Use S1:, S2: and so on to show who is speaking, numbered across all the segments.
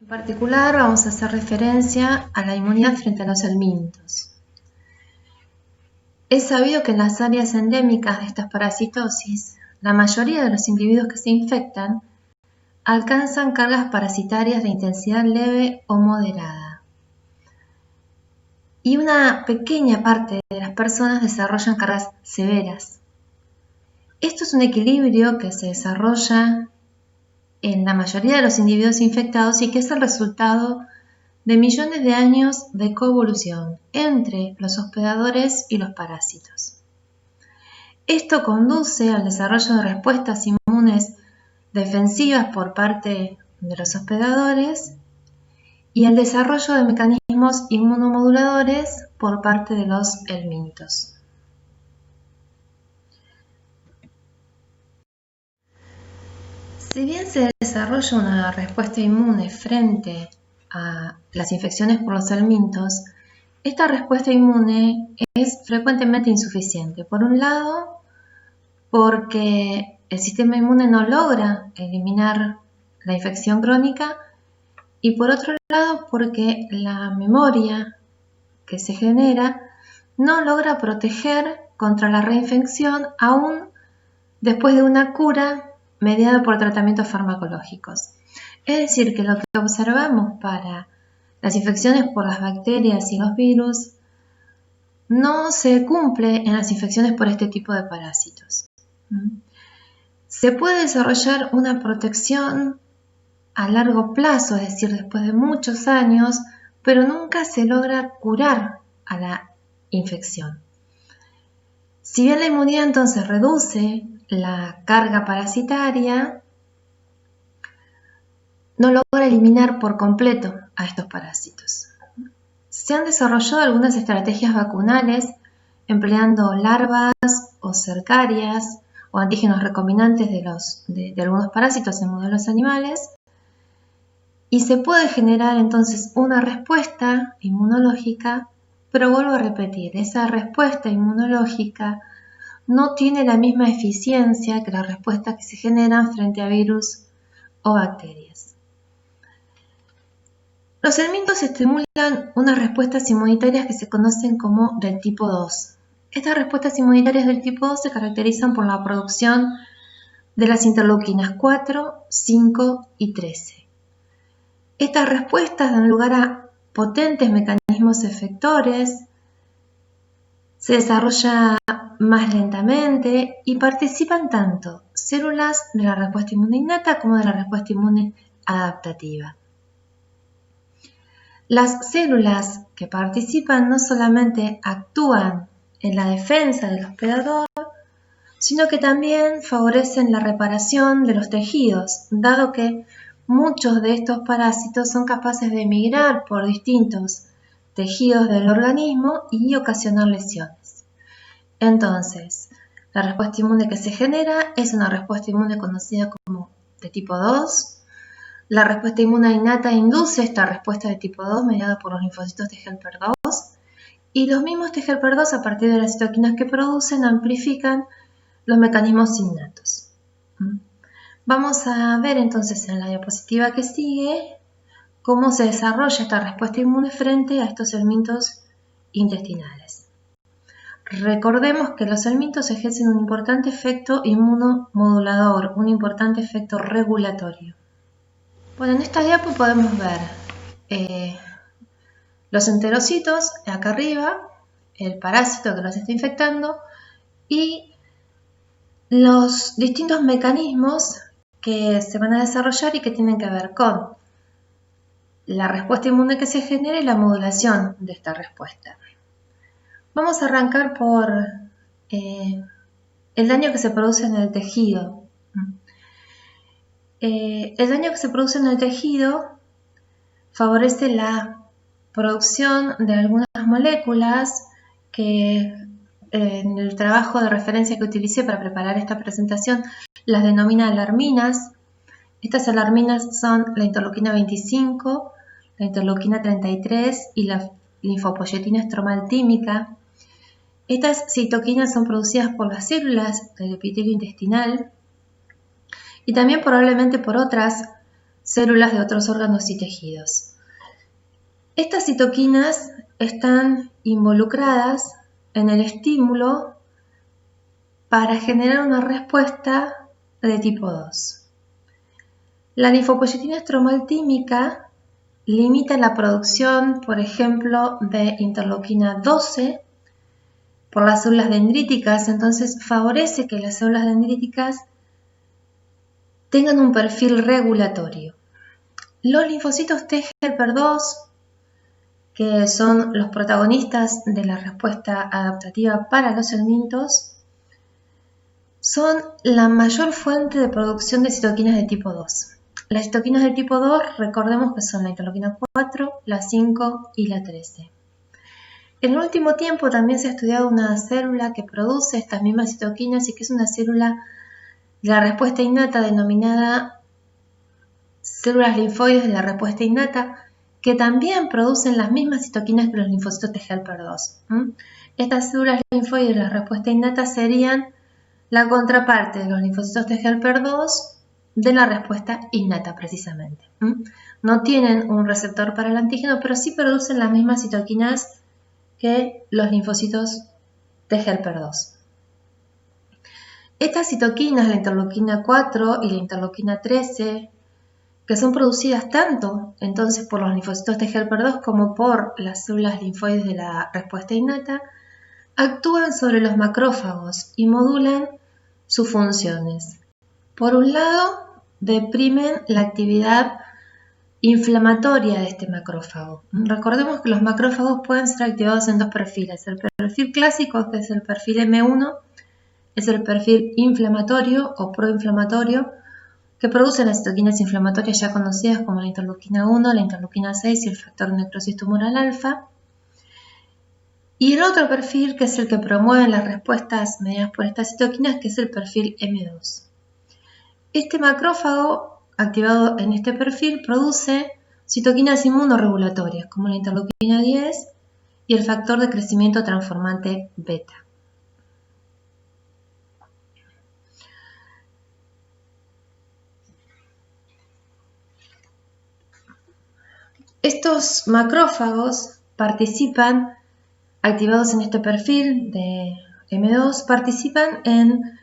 S1: En particular, vamos a hacer referencia a la inmunidad frente a los helmintos. Es sabido que en las áreas endémicas de estas parasitosis, la mayoría de los individuos que se infectan alcanzan cargas parasitarias de intensidad leve o moderada. Y una pequeña parte de las personas desarrollan cargas severas. Esto es un equilibrio que se desarrolla en la mayoría de los individuos infectados y que es el resultado de millones de años de coevolución entre los hospedadores y los parásitos. Esto conduce al desarrollo de respuestas inmunes defensivas por parte de los hospedadores y al desarrollo de mecanismos inmunomoduladores por parte de los helmintos. Si bien se desarrolla una respuesta inmune frente a las infecciones por los helmintos, esta respuesta inmune es frecuentemente insuficiente. Por un lado, porque el sistema inmune no logra eliminar la infección crónica y por otro lado, porque la memoria que se genera no logra proteger contra la reinfección aún después de una cura mediada por tratamientos farmacológicos. Es decir, que lo que observamos para las infecciones por las bacterias y los virus no se cumple en las infecciones por este tipo de parásitos. Se puede desarrollar una protección a largo plazo, es decir, después de muchos años, pero nunca se logra curar a la infección. Si bien la inmunidad entonces reduce la carga parasitaria, no logra eliminar por completo a estos parásitos. Se han desarrollado algunas estrategias vacunales empleando larvas o cercarias o antígenos recombinantes de algunos parásitos en modelos animales y se puede generar entonces una respuesta inmunológica, pero vuelvo a repetir, esa respuesta inmunológica no tiene la misma eficiencia que las respuestas que se generan frente a virus o bacterias. Los helmintos estimulan unas respuestas inmunitarias que se conocen como del tipo 2. Estas respuestas inmunitarias del tipo 2 se caracterizan por la producción de las interleuquinas 4, 5 y 13. Estas respuestas dan lugar a potentes mecanismos efectores, se desarrolla más lentamente y participan tanto células de la respuesta inmune innata como de la respuesta inmune adaptativa. Las células que participan no solamente actúan en la defensa del hospedador, sino que también favorecen la reparación de los tejidos, dado que muchos de estos parásitos son capaces de migrar por distintos tejidos del organismo y ocasionar lesiones. Entonces, la respuesta inmune que se genera es una respuesta inmune conocida como de tipo 2. La respuesta inmune innata induce esta respuesta de tipo 2 mediada por los linfocitos T helper 2 y los mismos T helper 2 a partir de las citoquinas que producen amplifican los mecanismos innatos. Vamos a ver entonces en la diapositiva que sigue cómo se desarrolla esta respuesta inmune frente a estos helmintos intestinales. Recordemos que los helmintos ejercen un importante efecto inmunomodulador, un importante efecto regulatorio. Bueno, en esta diapo podemos ver los enterocitos acá arriba, el parásito que los está infectando y los distintos mecanismos que se van a desarrollar y que tienen que ver con la respuesta inmune que se genera y la modulación de esta respuesta. Vamos a arrancar por el daño que se produce en el tejido. El daño que se produce en el tejido favorece la producción de algunas moléculas que en el trabajo de referencia que utilicé para preparar esta presentación las denomina alarminas. Estas alarminas son la interleuquina 25, la interleuquina 33 y la linfopoyetina estromal tímica. Estas citoquinas son producidas por las células del epitelio intestinal y también probablemente por otras células de otros órganos y tejidos. Estas citoquinas están involucradas en el estímulo para generar una respuesta de tipo 2. La linfopoyetina estromal tímica limita la producción, por ejemplo, de interleuquina 12 por las células dendríticas, entonces favorece que las células dendríticas tengan un perfil regulatorio. Los linfocitos T helper 2, que son los protagonistas de la respuesta adaptativa para los helmintos, son la mayor fuente de producción de citoquinas de tipo 2. Las citoquinas de tipo 2, recordemos que son la interleuquina 4, la 5 y la 13. En el último tiempo también se ha estudiado una célula que produce estas mismas citoquinas y que es una célula de la respuesta innata denominada células linfoides de la respuesta innata, que también producen las mismas citoquinas que los linfocitos T helper 2. Estas células linfoides de la respuesta innata serían la contraparte de los linfocitos T helper 2 de la respuesta innata precisamente. No tienen un receptor para el antígeno, pero sí producen las mismas citoquinas que los linfocitos T helper 2. Estas citoquinas, la interleuquina 4 y la interleuquina 13, que son producidas tanto entonces por los linfocitos T helper 2 como por las células linfoides de la respuesta innata, actúan sobre los macrófagos y modulan sus funciones. Por un lado, deprimen la actividad inflamatoria de este macrófago. Recordemos que los macrófagos pueden ser activados en dos perfiles. El perfil clásico, que es el perfil M1, es el perfil inflamatorio o proinflamatorio, que produce las citoquinas inflamatorias ya conocidas como la interleuquina 1, la interleuquina 6 y el factor de necrosis tumoral alfa. Y el otro perfil, que es el que promueve las respuestas mediadas por estas citoquinas, que es el perfil M2. Este macrófago activado en este perfil produce citoquinas inmunorregulatorias, como la interleuquina 10 y el factor de crecimiento transformante beta. Estos macrófagos participan, activados en este perfil de M2, participan en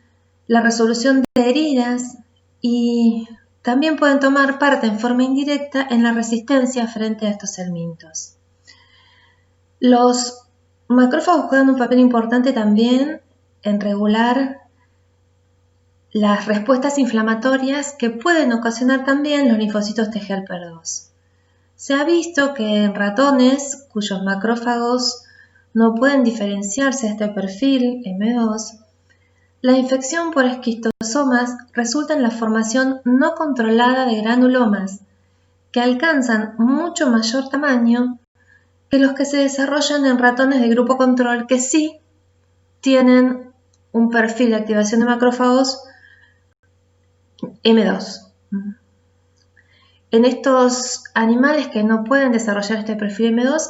S1: la resolución de heridas y también pueden tomar parte en forma indirecta en la resistencia frente a estos helmintos. Los macrófagos juegan un papel importante también en regular las respuestas inflamatorias que pueden ocasionar también los linfocitos T helper 2. Se ha visto que en ratones cuyos macrófagos no pueden diferenciarse de este perfil M2, la infección por esquistosomas resulta en la formación no controlada de granulomas que alcanzan mucho mayor tamaño que los que se desarrollan en ratones de grupo control que sí tienen un perfil de activación de macrófagos M2. En estos animales que no pueden desarrollar este perfil M2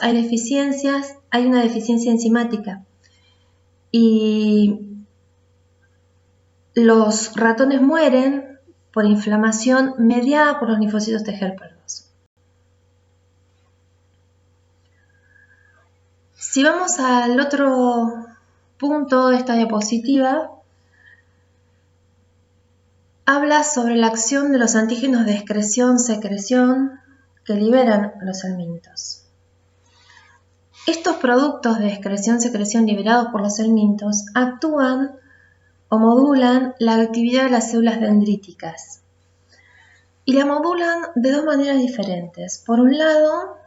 S1: hay una deficiencia enzimática y los ratones mueren por inflamación mediada por los linfocitos T helper 2. Si vamos al otro punto de esta diapositiva, habla sobre la acción de los antígenos de excreción-secreción que liberan los helmintos. Estos productos de excreción-secreción liberados por los helmintos actúan o modulan la actividad de las células dendríticas. Y la modulan de dos maneras diferentes. Por un lado,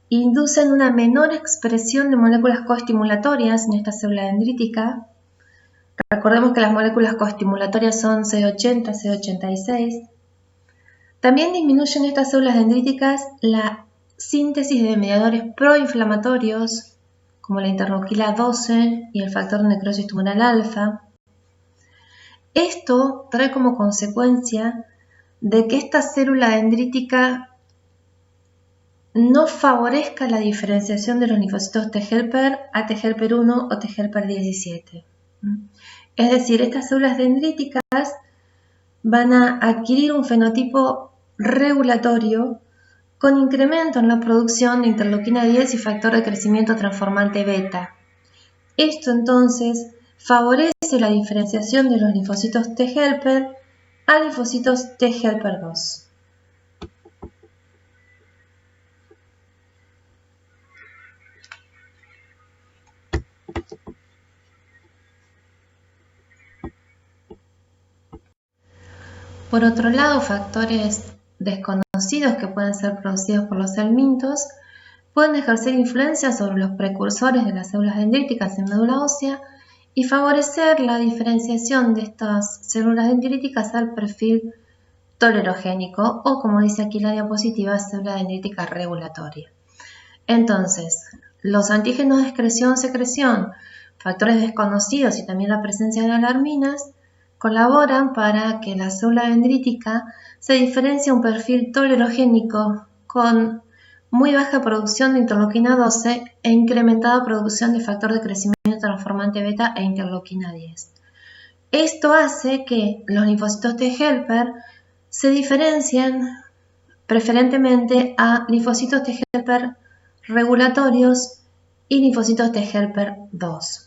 S1: inducen una menor expresión de moléculas coestimulatorias en esta célula dendrítica. Recordemos que las moléculas coestimulatorias son CD80, CD86. También disminuyen estas células dendríticas la síntesis de mediadores proinflamatorios, como la interleuquina 12 y el factor de necrosis tumoral alfa. Esto trae como consecuencia de que esta célula dendrítica no favorezca la diferenciación de los linfocitos T helper a T helper 1 o T helper 17. Es decir, estas células dendríticas van a adquirir un fenotipo regulatorio con incremento en la producción de interleuquina 10 y factor de crecimiento transformante beta. Esto entonces favorece la diferenciación de los linfocitos T helper a linfocitos T helper 2. Por otro lado, factores desconocidos que pueden ser producidos por los helmintos pueden ejercer influencia sobre los precursores de las células dendríticas en médula ósea y favorecer la diferenciación de estas células dendríticas al perfil tolerogénico o, como dice aquí la diapositiva, célula dendrítica regulatoria. Entonces, los antígenos de excreción-secreción, factores desconocidos y también la presencia de alarminas colaboran para que la célula dendrítica se diferencie a un perfil tolerogénico con muy baja producción de interleuquina 12 e incrementada producción de factor de crecimiento transformante beta e interleuquina 10. Esto hace que los linfocitos T helper se diferencien preferentemente a linfocitos T helper regulatorios y linfocitos T helper 2.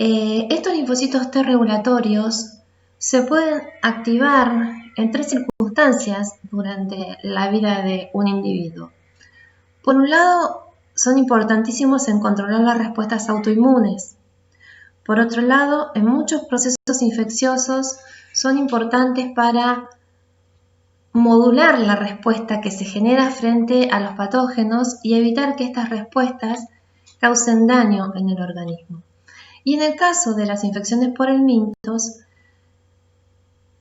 S1: Estos linfocitos T regulatorios se pueden activar en 3 circunstancias durante la vida de un individuo. Por un lado, son importantísimos en controlar las respuestas autoinmunes. Por otro lado, en muchos procesos infecciosos son importantes para modular la respuesta que se genera frente a los patógenos y evitar que estas respuestas causen daño en el organismo. Y en el caso de las infecciones por helmintos,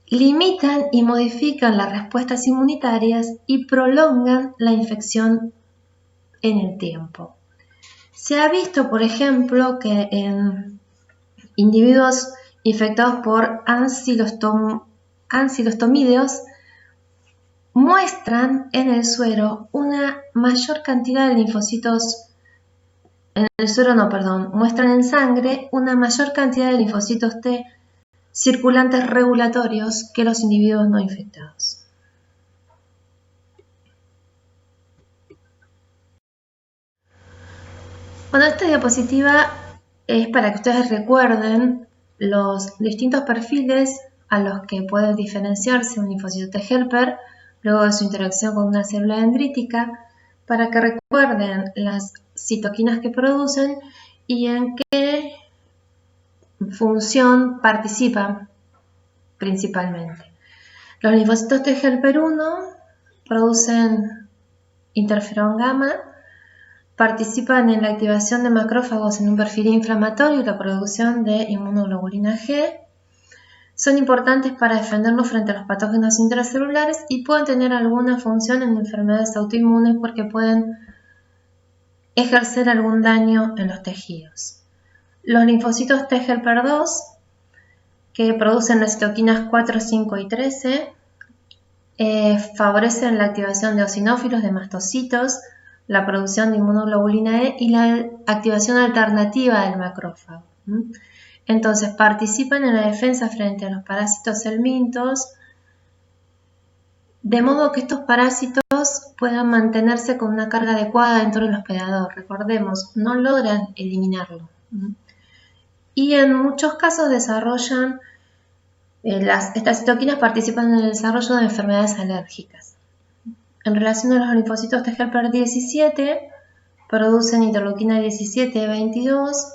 S1: limitan y modifican las respuestas inmunitarias y prolongan la infección en el tiempo. Se ha visto, por ejemplo, que en individuos infectados por ancilostomídeos muestran en el suero una mayor cantidad de linfocitos, muestran en sangre una mayor cantidad de linfocitos T circulantes regulatorios que los individuos no infectados. Bueno, esta diapositiva es para que ustedes recuerden los distintos perfiles a los que puede diferenciarse un linfocito T helper luego de su interacción con una célula dendrítica, para que recuerden las citoquinas que producen y en qué función participan principalmente. Los linfocitos T helper 1 producen interferón gamma, participan en la activación de macrófagos en un perfil inflamatorio y la producción de inmunoglobulina G. Son importantes para defendernos frente a los patógenos intracelulares y pueden tener alguna función en enfermedades autoinmunes porque pueden ejercer algún daño en los tejidos. Los linfocitos T helper 2, que producen las citoquinas 4, 5 y 13, favorecen la activación de eosinófilos, de mastocitos, la producción de inmunoglobulina E y la activación alternativa del macrófago. Entonces participan en la defensa frente a los parásitos helmintos, de modo que estos parásitos puedan mantenerse con una carga adecuada dentro del hospedador. Recordemos, no logran eliminarlo. Y en muchos casos desarrollan, estas citoquinas participan en el desarrollo de enfermedades alérgicas. En relación a los linfocitos T helper 17, producen interleuquina 17 y 22,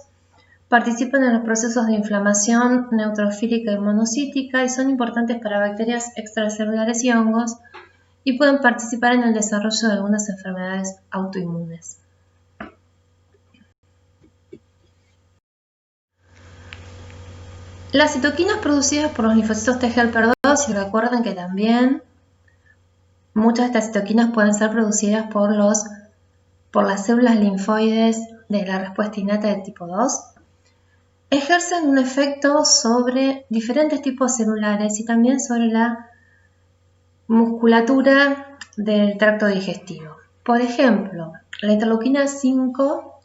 S1: participan en los procesos de inflamación neutrofílica y monocítica y son importantes para bacterias extracelulares y hongos y pueden participar en el desarrollo de algunas enfermedades autoinmunes. Las citoquinas producidas por los linfocitos T helper 2, y recuerden que también muchas de estas citoquinas pueden ser producidas por las células linfoides de la respuesta innata de tipo 2, ejercen un efecto sobre diferentes tipos celulares y también sobre la musculatura del tracto digestivo. Por ejemplo, la interleuquina 5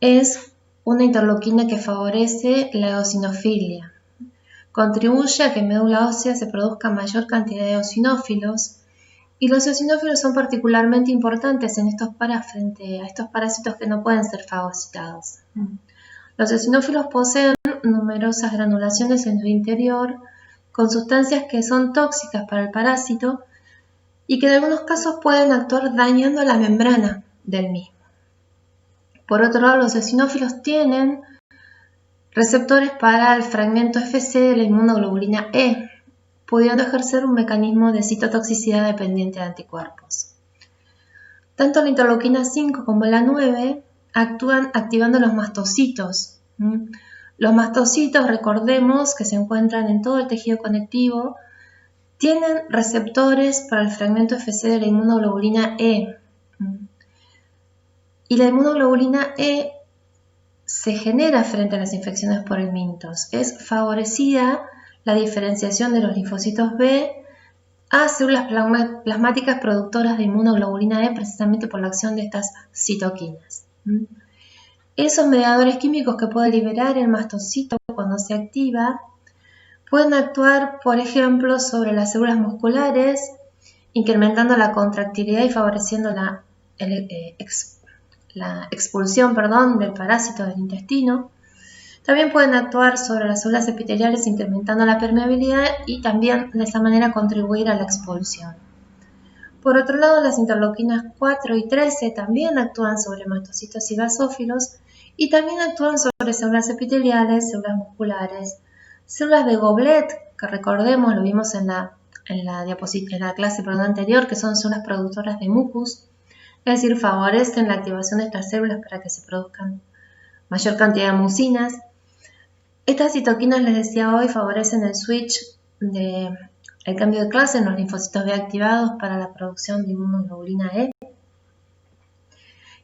S1: es una interleuquina que favorece la eosinofilia. contribuye a que en médula ósea se produzca mayor cantidad de eosinófilos, y los eosinófilos son particularmente importantes frente a estos parásitos que no pueden ser fagocitados. Los eosinófilos poseen numerosas granulaciones en su interior con sustancias que son tóxicas para el parásito y que en algunos casos pueden actuar dañando la membrana del mismo. Por otro lado, los eosinófilos tienen receptores para el fragmento Fc de la inmunoglobulina E, pudiendo ejercer un mecanismo de citotoxicidad dependiente de anticuerpos. Tanto la interleuquina 5 como la 9 actúan activando los mastocitos. Los mastocitos, recordemos que se encuentran en todo el tejido conectivo, tienen receptores para el fragmento Fc de la inmunoglobulina E. Y la inmunoglobulina E se genera frente a las infecciones por helmintos. Es favorecida la diferenciación de los linfocitos B a células plasmáticas productoras de inmunoglobulina E precisamente por la acción de estas citoquinas. Esos mediadores químicos que puede liberar el mastocito cuando se activa pueden actuar, por ejemplo, sobre las células musculares, incrementando la contractilidad y favoreciendo la expulsión del parásito del intestino. También pueden actuar sobre las células epiteliales incrementando la permeabilidad y también de esa manera contribuir a la expulsión. Por otro lado, las interleuquinas 4 y 13 también actúan sobre mastocitos y basófilos y también actúan sobre células epiteliales, células musculares, células de Goblet, que recordemos, lo vimos en la clase anterior, que son células productoras de mucus, es decir, favorecen la activación de estas células para que se produzcan mayor cantidad de mucinas. Estas citoquinas, les decía hoy, favorecen el switch el cambio de clase en los linfocitos B activados para la producción de inmunoglobulina E.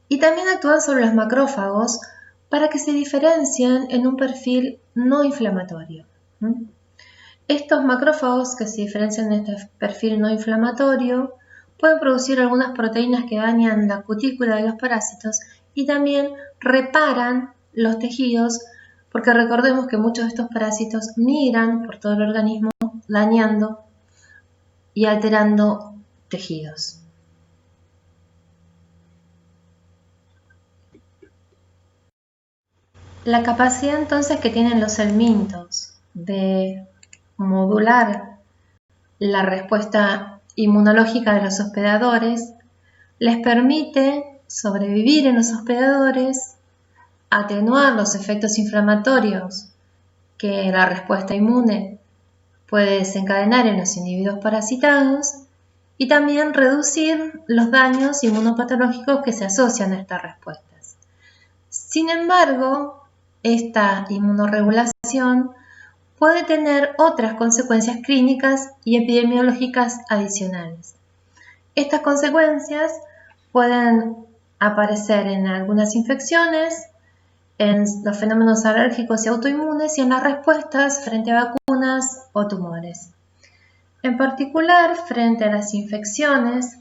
S1: Y también actúan sobre los macrófagos para que se diferencien en un perfil no inflamatorio. Estos macrófagos que se diferencian en este perfil no inflamatorio pueden producir algunas proteínas que dañan la cutícula de los parásitos y también reparan los tejidos, porque recordemos que muchos de estos parásitos migran por todo el organismo dañando y alterando tejidos. La capacidad entonces que tienen los helmintos de modular la respuesta inmunológica de los hospedadores les permite sobrevivir en los hospedadores, atenuar los efectos inflamatorios que la respuesta inmune puede desencadenar en los individuos parasitados y también reducir los daños inmunopatológicos que se asocian a estas respuestas. Sin embargo, esta inmunorregulación puede tener otras consecuencias clínicas y epidemiológicas adicionales. Estas consecuencias pueden aparecer en algunas infecciones, en los fenómenos alérgicos y autoinmunes y en las respuestas frente a vacunas o tumores. En particular, frente a las infecciones,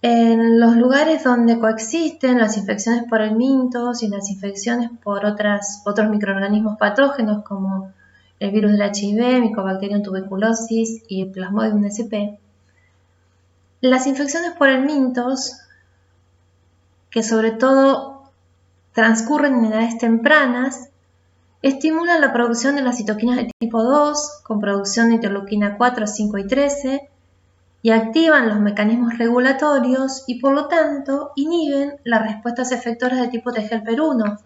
S1: en los lugares donde coexisten las infecciones por helmintos y las infecciones por otros microorganismos patógenos como el virus del HIV, Mycobacterium tuberculosis y el Plasmodium sp. Las infecciones por helmintos, que sobre todo transcurren en edades tempranas, estimulan la producción de las citoquinas de tipo 2 con producción de interleuquina 4, 5 y 13 y activan los mecanismos regulatorios y por lo tanto inhiben las respuestas efectoras de tipo TGLP1,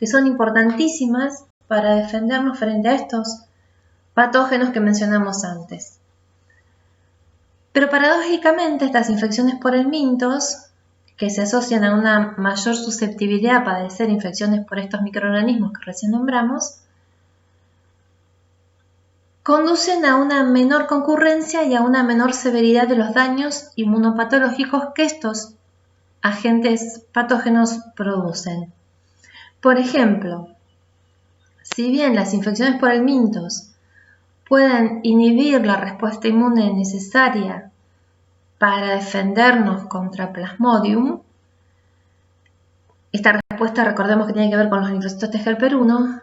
S1: que son importantísimas para defendernos frente a estos patógenos que mencionamos antes. Pero paradójicamente estas infecciones por helmintos, que se asocian a una mayor susceptibilidad a padecer infecciones por estos microorganismos que recién nombramos, conducen a una menor concurrencia y a una menor severidad de los daños inmunopatológicos que estos agentes patógenos producen. Por ejemplo, si bien las infecciones por helmintos pueden inhibir la respuesta inmune necesaria para defendernos contra Plasmodium, esta respuesta recordemos que tiene que ver con los linfocitos TGLP1,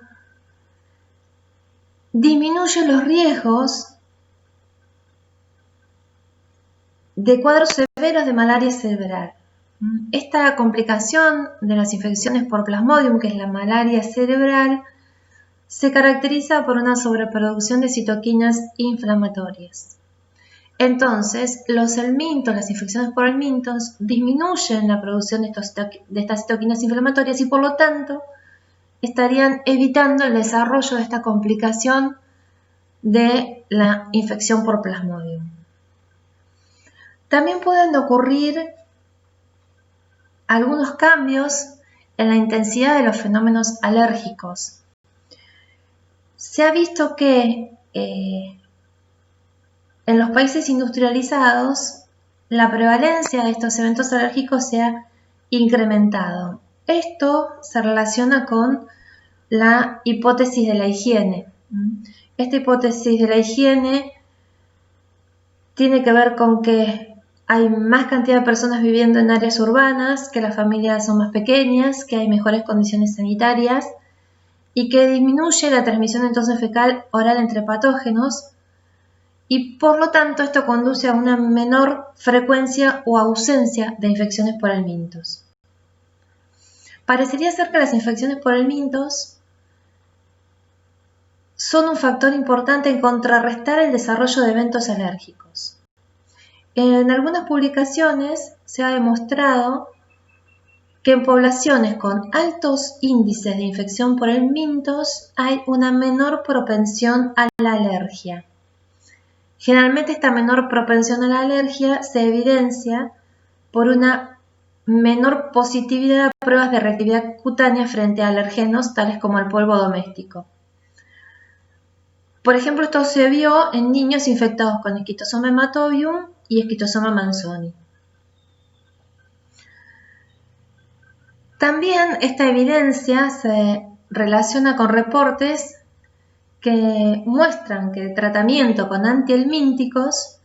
S1: disminuye los riesgos de cuadros severos de malaria cerebral. Esta complicación de las infecciones por Plasmodium, que es la malaria cerebral, se caracteriza por una sobreproducción de citoquinas inflamatorias. Entonces, los helmintos, las infecciones por helmintos, disminuyen la producción de estas citoquinas inflamatorias y por lo tanto estarían evitando el desarrollo de esta complicación de la infección por Plasmodium. También pueden ocurrir algunos cambios en la intensidad de los fenómenos alérgicos. Se ha visto que en los países industrializados la prevalencia de estos eventos alérgicos se ha incrementado. Esto se relaciona con la hipótesis de la higiene. Esta hipótesis de la higiene tiene que ver con que hay más cantidad de personas viviendo en áreas urbanas, que las familias son más pequeñas, que hay mejores condiciones sanitarias y que disminuye la transmisión entonces fecal oral entre patógenos y por lo tanto esto conduce a una menor frecuencia o ausencia de infecciones por helmintos. Parecería ser que las infecciones por helmintos son un factor importante en contrarrestar el desarrollo de eventos alérgicos. En algunas publicaciones se ha demostrado que en poblaciones con altos índices de infección por helmintos hay una menor propensión a la alergia. Generalmente esta menor propensión a la alergia se evidencia por una menor positividad a pruebas de reactividad cutánea frente a alergenos tales como el polvo doméstico. Por ejemplo, esto se vio en niños infectados con Schistosoma hematobium y Schistosoma manzoni. También esta evidencia se relaciona con reportes que muestran que el tratamiento con antihelmínticos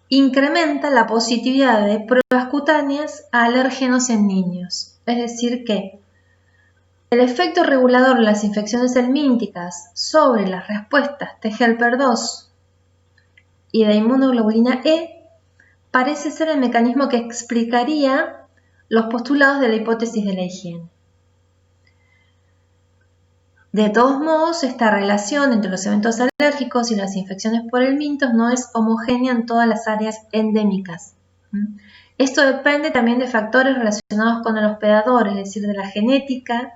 S1: incrementa la positividad de pruebas cutáneas a alérgenos en niños. Es decir que el efecto regulador de las infecciones helmínticas sobre las respuestas T helper 2 y de inmunoglobulina E parece ser el mecanismo que explicaría los postulados de la hipótesis de la higiene. De todos modos, esta relación entre los eventos alérgicos y las infecciones por helmintos no es homogénea en todas las áreas endémicas. Esto depende también de factores relacionados con el hospedador, es decir, de la genética,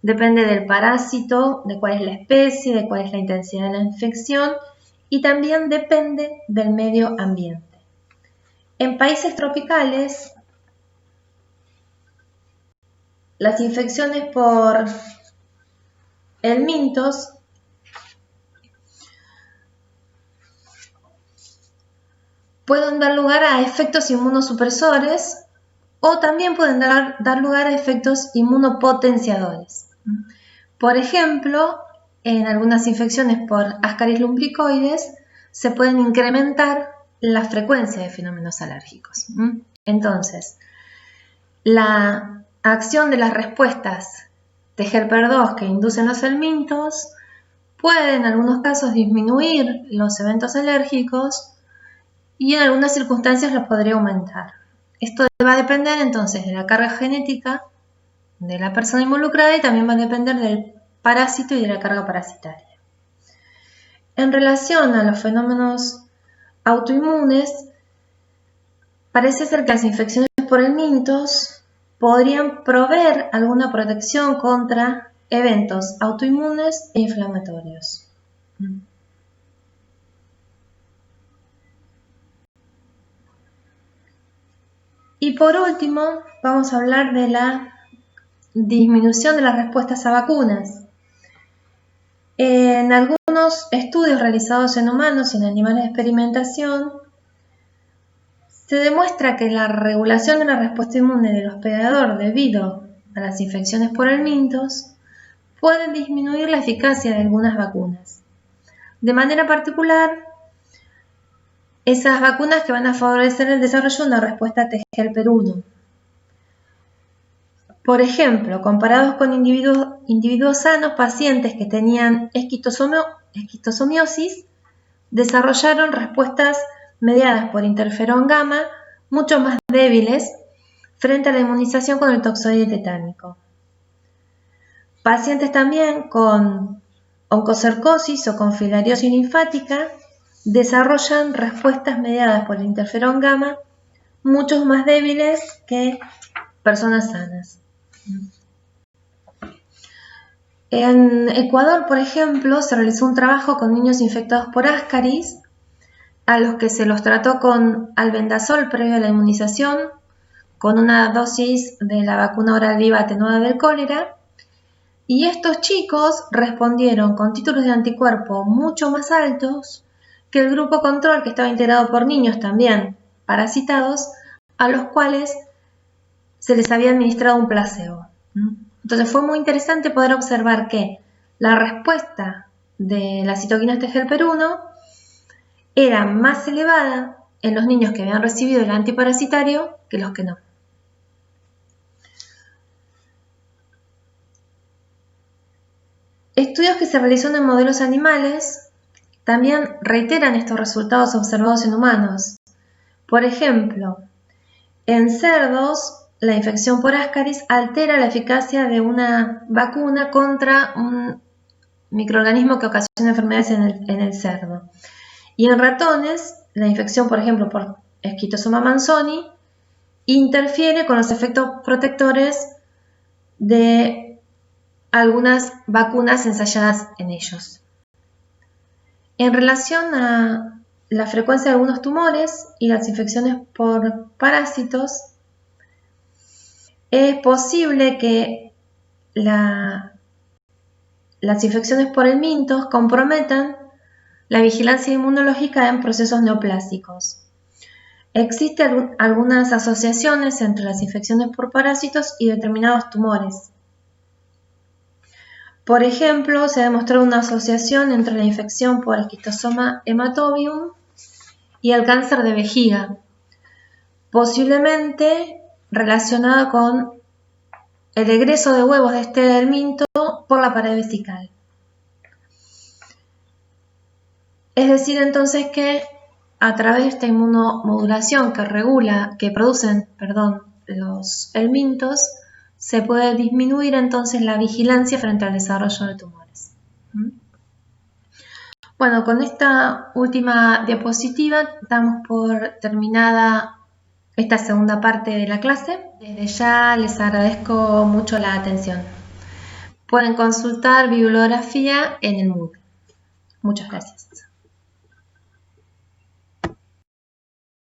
S1: depende del parásito, de cuál es la especie, de cuál es la intensidad de la infección y también depende del medio ambiente. En países tropicales, las infecciones por helmintos pueden dar lugar a efectos inmunosupresores o también pueden dar lugar a efectos inmunopotenciadores. Por ejemplo, en algunas infecciones por Ascaris lumbricoides se pueden incrementar la frecuencia de fenómenos alérgicos. Entonces, la acción de las respuestas T helper 2 que inducen los helmintos puede en algunos casos disminuir los eventos alérgicos y en algunas circunstancias los podría aumentar. Esto va a depender entonces de la carga genética de la persona involucrada y también va a depender del parásito y de la carga parasitaria. En relación a los fenómenos autoinmunes, parece ser que las infecciones por helmintos podrían proveer alguna protección contra eventos autoinmunes e inflamatorios. Y por último, vamos a hablar de la disminución de las respuestas a vacunas. En algunos estudios realizados en humanos y en animales de experimentación, se demuestra que la regulación de la respuesta inmune del hospedador debido a las infecciones por helmintos puede disminuir la eficacia de algunas vacunas. De manera particular, esas vacunas que van a favorecer el desarrollo de una respuesta T helper 1. Por ejemplo, comparados con individuos sanos, pacientes que tenían esquistosomiosis desarrollaron respuestas mediadas por interferón gamma mucho más débiles frente a la inmunización con el toxoide tetánico. Pacientes también con oncocercosis o con filariosis linfática desarrollan respuestas mediadas por el interferón gamma mucho más débiles que personas sanas. En Ecuador, por ejemplo, se realizó un trabajo con niños infectados por Ascaris, a los que se los trató con albendazol previo a la inmunización, con una dosis de la vacuna oral viva atenuada del cólera, y estos chicos respondieron con títulos de anticuerpo mucho más altos que el grupo control, que estaba integrado por niños también parasitados, a los cuales se les había administrado un placebo. Entonces fue muy interesante poder observar que la respuesta de las citoquinas T-helper-1 era más elevada en los niños que habían recibido el antiparasitario que los que no. Estudios que se realizaron en modelos animales también reiteran estos resultados observados en humanos. Por ejemplo, en cerdos, la infección por Ascaris altera la eficacia de una vacuna contra un microorganismo que ocasiona enfermedades en el cerdo. Y en ratones, la infección, por ejemplo, por Esquitosoma manzoni, interfiere con los efectos protectores de algunas vacunas ensayadas en ellos. En relación a la frecuencia de algunos tumores y las infecciones por parásitos, es posible que las infecciones por helmintos comprometan la vigilancia inmunológica en procesos neoplásicos. Existen algunas asociaciones entre las infecciones por parásitos y determinados tumores. Por ejemplo, se ha demostrado una asociación entre la infección por Esquistosoma hematobium y el cáncer de vejiga, posiblemente relacionada con el egreso de huevos de este helminto por la pared vesical. Es decir, entonces, que a través de esta inmunomodulación que producen los helmintos, se puede disminuir entonces la vigilancia frente al desarrollo de tumores. Bueno, con esta última diapositiva damos por terminada esta segunda parte de la clase. Desde ya les agradezco mucho la atención. Pueden consultar bibliografía en el Moodle. Muchas gracias.